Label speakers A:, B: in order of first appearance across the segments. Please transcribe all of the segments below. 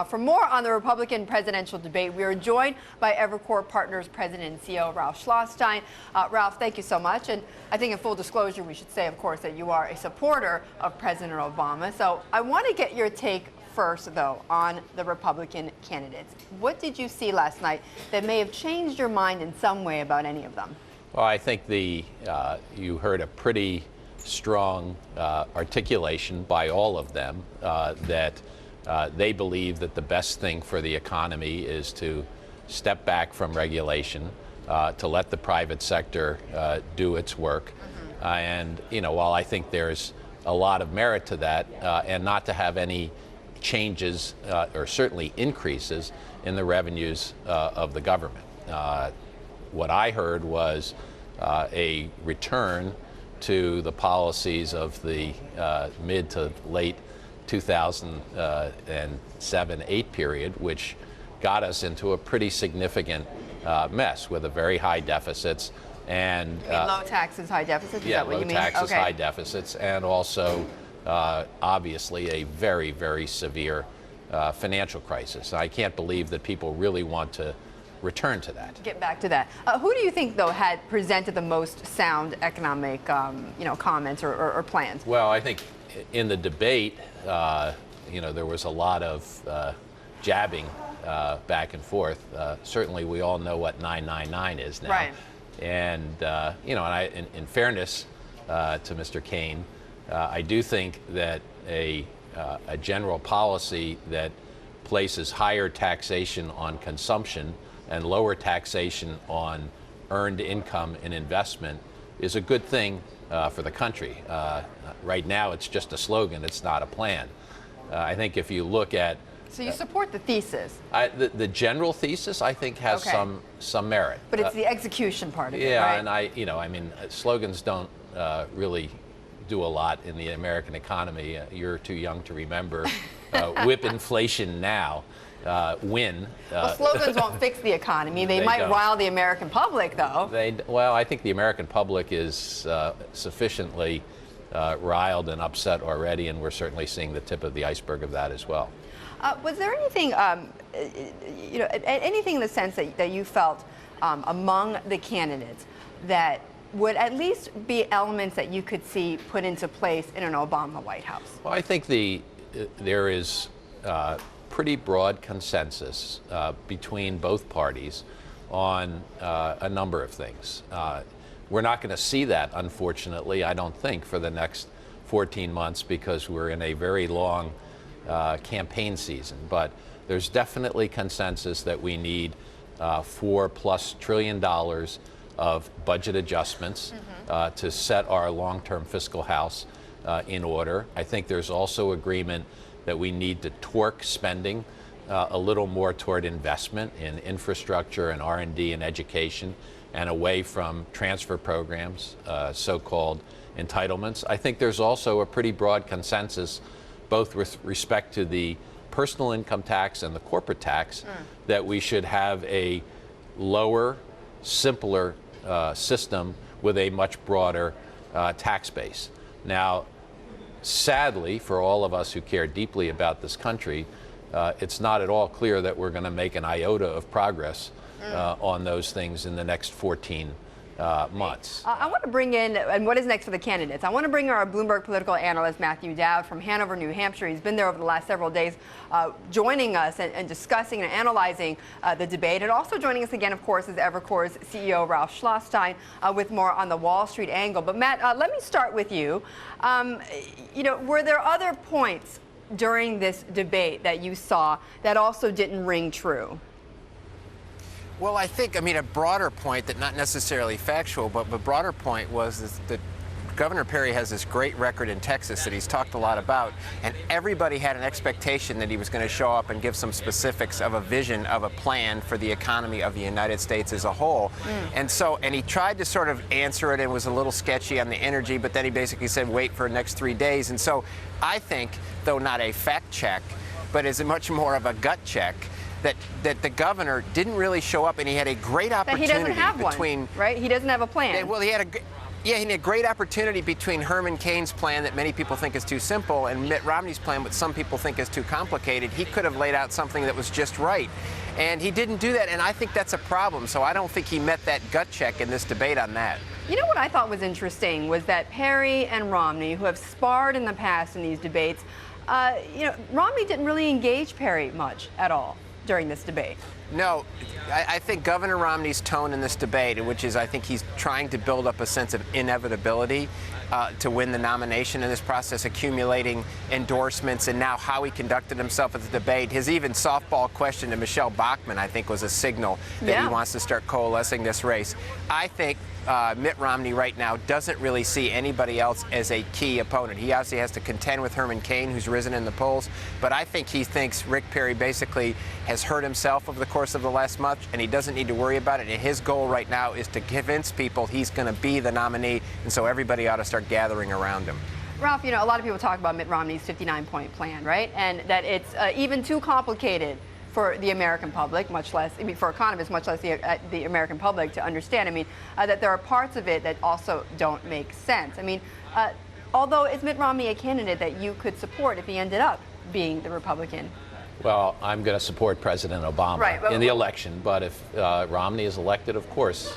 A: For more on the Republican presidential debate, we are joined by Evercore Partners President and CEO Ralph Schlosstein. Ralph, thank you so much. And I think in full disclosure, we should say, of course, that you are a supporter of President Obama. So I want to get your take first, though, on the Republican candidates. What did you see last night that may have changed your mind in some way about any of them?
B: Well, I think you heard a pretty strong articulation by all of them that they believe that the best thing for the economy is to step back from regulation, to let the private sector do its work. And, while I think there's a lot of merit to that, and not to have any changes or certainly increases in the revenues of the government. What I heard was a return to the policies of the mid to late 2007-8 period, which got us into a pretty significant mess with a very high deficits and
A: low taxes, high deficits. Is that what you mean?
B: Low taxes,
A: okay.
B: High deficits, and also obviously a very, very severe financial crisis. I can't believe that people really want to return to that.
A: Get back to that. Who do you think, though, had presented the most sound economic, comments or plans?
B: Well, I think in the debate, there was a lot of jabbing back and forth. Certainly, we all know what 999 is now.
A: Right.
B: And in fairness to Mr. Cain, I do think that a general policy that places higher taxation on consumption and lower taxation on earned income and investment is a good thing for the country. Right now, it's just a slogan. It's not a plan. I think if you look at...
A: So you support the thesis?
B: The general thesis, I think, has some merit.
A: But it's the execution part of it,
B: yeah,
A: right?
B: and slogans don't really do a lot in the American economy. You're too young to remember whip inflation now. Win.
A: Well, slogans won't fix the economy. They might rile the American public, though.
B: Well, I think the American public is sufficiently riled and upset already, and we're certainly seeing the tip of the iceberg of that as well.
A: Was there anything, anything in the sense that you felt among the candidates that would at least be elements that you could see put into place in an Obama White House?
B: Well, I think there is pretty broad consensus between both parties on a number of things. We're not going to see that, unfortunately, I don't think, for the next 14 months because we're in a very long campaign season. But there's definitely consensus that we need $4+ trillion of budget adjustments to set our long-term fiscal house in order. I think there's also agreement that we need to torque spending a little more toward investment in infrastructure and R&D and education and away from transfer programs, so-called entitlements. I think there's also a pretty broad consensus, both with respect to the personal income tax and the corporate tax, that we should have a lower, simpler system with a much broader tax base. Now, sadly, for all of us who care deeply about this country, it's not at all clear that we're going to make an iota of progress on those things in the next 14 months.
A: I want to bring in, and what is next for the candidates? I want to bring in our Bloomberg political analyst, Dowd, from Hanover, New Hampshire. He's been there over the last several days, joining us and discussing and analyzing the debate. And also joining us again, of course, is Evercore's CEO, Ralph Schlosstein, with more on the Wall Street angle. But Matt, let me start with you. Were there other points during this debate that you saw that also didn't ring true?
C: Well, I think, a broader point that not necessarily factual, but the broader point was that Governor Perry has this great record in Texas that he's talked a lot about, and everybody had an expectation that he was going to show up and give some specifics of a vision of a plan for the economy of the United States as a whole. And he tried to sort of answer it and was a little sketchy on the energy, but then he basically said, wait for the next 3 days. And so I think, though not a fact check, but is much more of a gut check, that the governor didn't really show up, and he had a great opportunity.
A: That he doesn't have one, right? He doesn't have a plan.
C: Well, he had Yeah, he had a great opportunity between Herman Cain's plan that many people think is too simple and Mitt Romney's plan, what some people think is too complicated. He could have laid out something that was just right. And he didn't do that, and I think that's a problem. So I don't think he met that gut check in this debate on that.
A: You know what I thought was interesting was that Perry and Romney, who have sparred in the past in these debates, Romney didn't really engage Perry much at all during this debate.
C: No, I think Governor Romney's tone in this debate, which is I think he's trying to build up a sense of inevitability to win the nomination in this process, accumulating endorsements, and now how he conducted himself at the debate. His even softball question to Michelle Bachmann, I think, was a signal that he wants to start coalescing this race. I think Mitt Romney right now doesn't really see anybody else as a key opponent. He obviously has to contend with Herman Cain, who's risen in the polls, but I think he thinks Rick Perry basically has hurt himself over the course of the last month, and he doesn't need to worry about it. And his goal right now is to convince people he's going to be the nominee, and so everybody ought to start gathering around him.
A: Ralph, a lot of people talk about Mitt Romney's 59-point plan, right? And that it's even too complicated for the American public, much less, for economists, much less the American public to understand. That there are parts of it that also don't make sense. Although is Mitt Romney a candidate that you could support if he ended up being the Republican?
B: Well, I'm going to support President Obama in the election, but if Romney is elected, of course,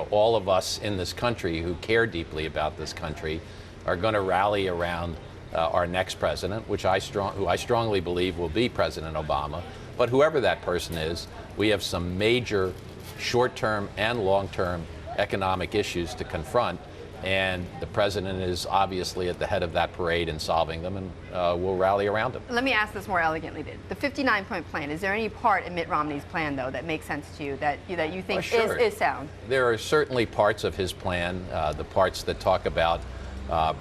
B: all of us in this country who care deeply about this country are going to rally around our next president, who I strongly believe will be President Obama. But whoever that person is, we have some major short-term and long-term economic issues to confront, and the president is obviously at the head of that parade in solving them, and we'll rally around him.
A: Let me ask this more elegantly. The 59-point plan, is there any part in Mitt Romney's plan, though, that makes sense to you, that you think is sound?
B: There are certainly parts of his plan, the parts that talk about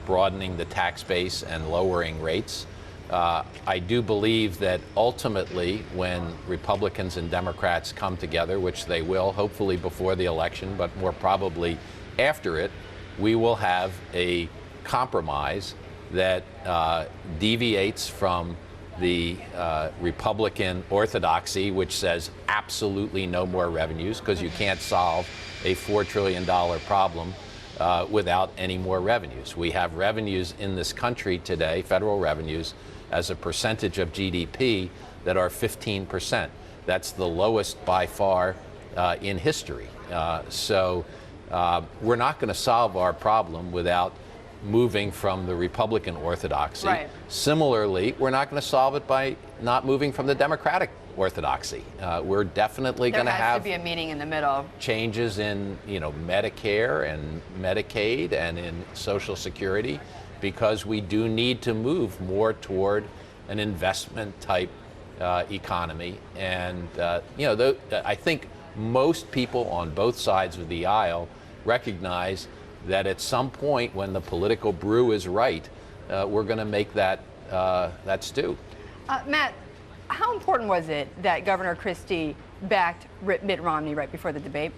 B: broadening the tax base and lowering rates. I do believe that ultimately, when Republicans and Democrats come together, which they will, hopefully before the election, but more probably after it, we will have a compromise that deviates from the Republican orthodoxy, which says absolutely no more revenues, because you can't solve a $4 trillion problem without any more revenues. We have revenues in this country today, federal revenues, as a percentage of GDP that are 15%. That's the lowest by far in history. So we're not going to solve our problem without moving from the Republican orthodoxy.
A: Right.
B: Similarly, we're not going to solve it by not moving from the Democratic orthodoxy. We're definitely going to have
A: to be a meeting in the middle.
B: Changes in Medicare and Medicaid and in Social Security, because we do need to move more toward an investment type economy. And I think most people on both sides of the aisle recognize that at some point when the political brew is right, we're going to make that stew.
A: Matt, how important was it that Governor Christie backed Mitt Romney right before the debate?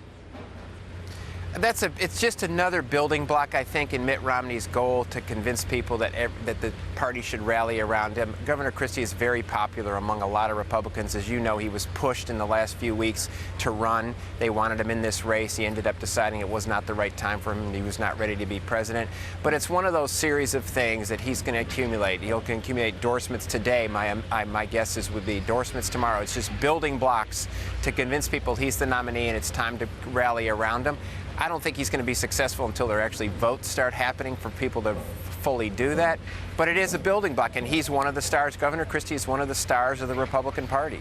C: It's just another building block, I think, in Mitt Romney's goal to convince people that the party should rally around him. Governor Christie is very popular among a lot of Republicans. As you know, he was pushed in the last few weeks to run. They wanted him in this race. He ended up deciding it was not the right time for him and he was not ready to be president. But it's one of those series of things that he's going to accumulate. He'll accumulate endorsements today. My guess is with the endorsements tomorrow. It's just building blocks to convince people he's the nominee and it's time to rally around him. I don't think he's going to be successful until there actually votes start happening for people to fully do that. But it is a building block, and he's one of the stars. Governor Christie is one of the stars of the Republican Party.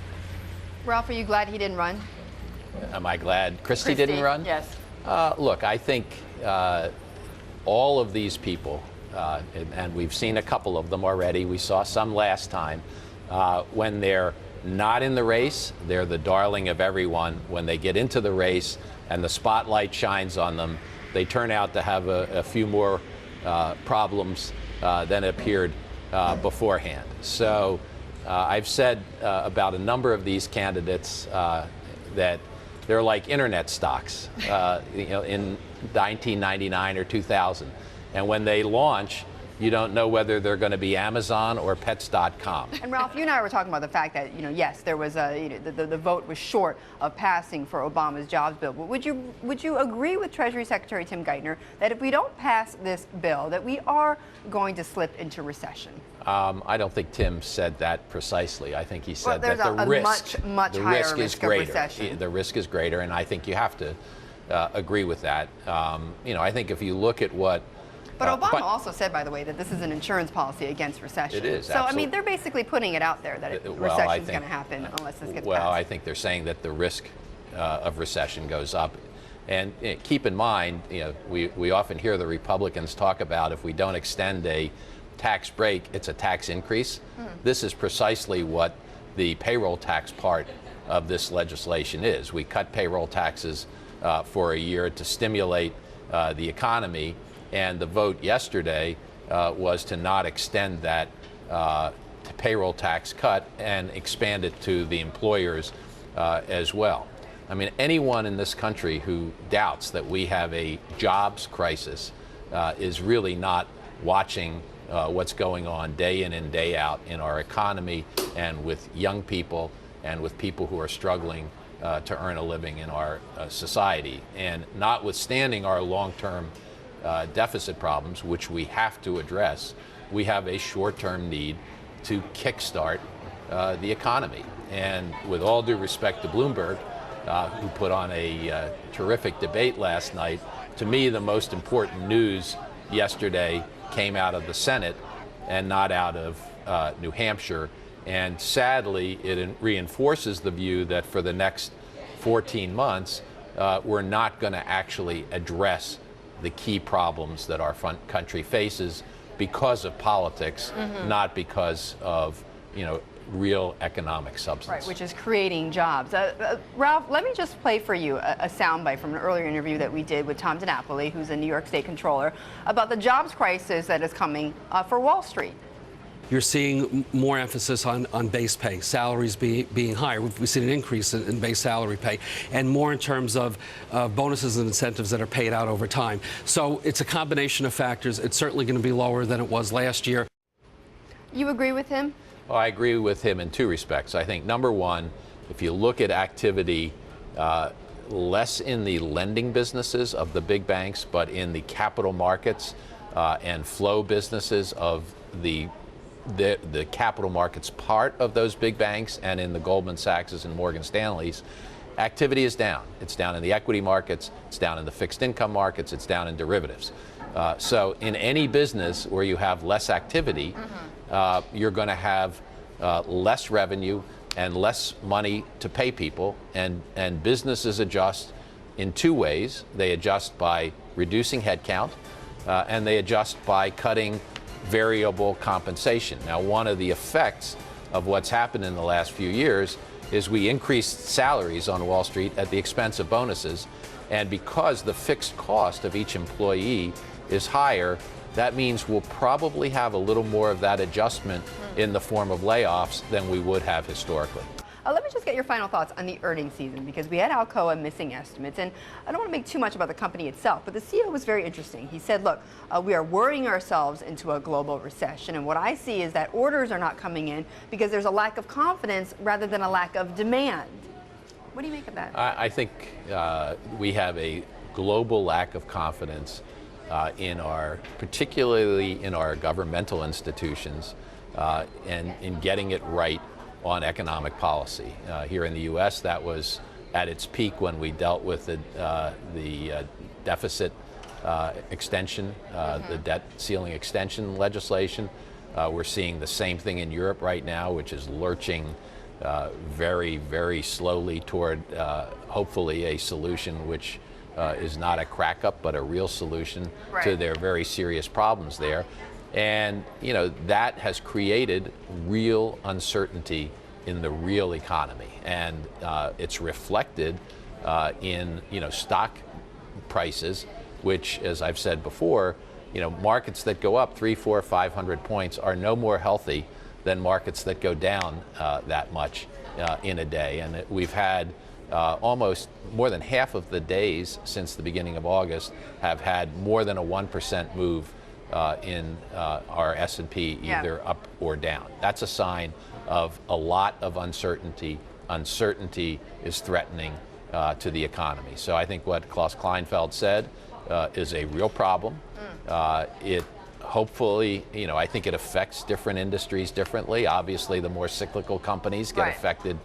A: Ralph, are you glad he didn't run?
B: Am I glad Christie didn't run?
A: Yes.
B: Look, I think all of these people, and we've seen a couple of them already, we saw some last time, when they're not in the race, they're the darling of everyone. When they get into the race and the spotlight shines on them, they turn out to have a few more problems than appeared beforehand. So I've said about a number of these candidates that they're like internet stocks in 1999 or 2000. And when they launch, You don't know whether they're going to be Amazon or Pets.com.
A: And Ralph, you and I were talking about the fact that, yes, there was the vote was short of passing for Obama's jobs bill. But would you agree with Treasury Secretary Tim Geithner that if we don't pass this bill, that we are going to slip into recession?
B: I don't think Tim said that precisely. I think he said that the
A: risk
B: is greater.
A: Recession.
B: The risk is greater, and I think you have to agree with that. I think if you look at what.
A: But Obama also said, by the way, that this is an insurance policy against recession.
B: It is.
A: So,
B: absolutely.
A: they're basically putting it out there that recession is going to happen unless this gets passed.
B: Well, I think they're saying that the risk of recession goes up. And keep in mind, we often hear the Republicans talk about if we don't extend a tax break, it's a tax increase. This is precisely what the payroll tax part of this legislation is. We cut payroll taxes for a year to stimulate the economy. And the vote yesterday was to not extend that payroll tax cut and expand it to the employers as well. I mean, anyone in this country who doubts that we have a jobs crisis is really not watching what's going on day in and day out in our economy and with young people and with people who are struggling to earn a living in our society. And notwithstanding our long-term deficit problems, which we have to address, we have a short-term need to kickstart the economy. And with all due respect to Bloomberg, who put on a terrific debate last night, to me the most important news yesterday came out of the Senate and not out of New Hampshire. And sadly, it reinforces the view that for the next 14 months, we're not going to actually address the key problems that our country faces because of politics, not because of, real economic substance.
A: Right, which is creating jobs. Ralph, let me just play for you a soundbite from an earlier interview that we did with Tom DiNapoli, who's a New York State Controller, about the jobs crisis that is coming for Wall Street.
D: You're seeing more emphasis on base pay, salaries being higher. We've seen an increase in base salary pay, and more in terms of bonuses and incentives that are paid out over time. So it's a combination of factors. It's certainly going to be lower than it was last year.
A: You agree with him?
B: Well, I agree with him in two respects. I think, number one, if you look at activity, less in the lending businesses of the big banks, but in the capital markets and flow businesses of the capital markets part of those big banks and in the Goldman Sachs and Morgan Stanleys, activity is down. It's down in the equity markets, it's down in the fixed income markets, it's down in derivatives. So in any business where you have less activity, you're going to have less revenue and less money to pay people, and businesses adjust in two ways. They adjust by reducing headcount, and they adjust by cutting variable compensation. Now, one of the effects of what's happened in the last few years is we increased salaries on Wall Street at the expense of bonuses, and because the fixed cost of each employee is higher, that means we'll probably have a little more of that adjustment in the form of layoffs than we would have historically.
A: Let me just get your final thoughts on the earnings season, because we had Alcoa missing estimates, and I don't want to make too much about the company itself, but the CEO was very interesting. He said, look, we are worrying ourselves into a global recession, and what I see is that orders are not coming in because there's a lack of confidence rather than a lack of demand. What do you make of that?
B: I think we have a global lack of confidence particularly in our governmental institutions, and in getting it right on economic policy. Here in the U.S., that was at its peak when we dealt with the deficit extension, the debt ceiling extension legislation. We're seeing the same thing in Europe right now, which is lurching very, very slowly toward hopefully a solution which is not a crack up, but a real solution to their very serious problems there. And, that has created real uncertainty in the real economy. And it's reflected in, stock prices, which, as I've said before, markets that go up 300, 400, 500 points are no more healthy than markets that go down that much in a day. And we've had almost more than half of the days since the beginning of August have had more than a 1% move in our S&P
A: Yeah.
B: either up or down. That's a sign of a lot of uncertainty. Uncertainty is threatening to the economy. So I think what Klaus Kleinfeld said is a real problem. It hopefully, I think it affects different industries differently. Obviously, the more cyclical companies get
A: Right.
B: affected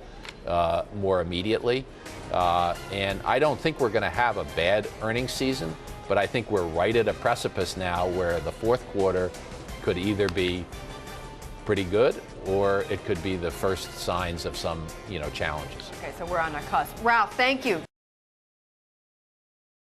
B: more immediately. And I don't think we're going to have a bad earnings season, but I think we're right at a precipice now where the fourth quarter could either be pretty good or it could be the first signs of some, challenges.
A: Okay, so we're on a cusp. Ralph, thank you.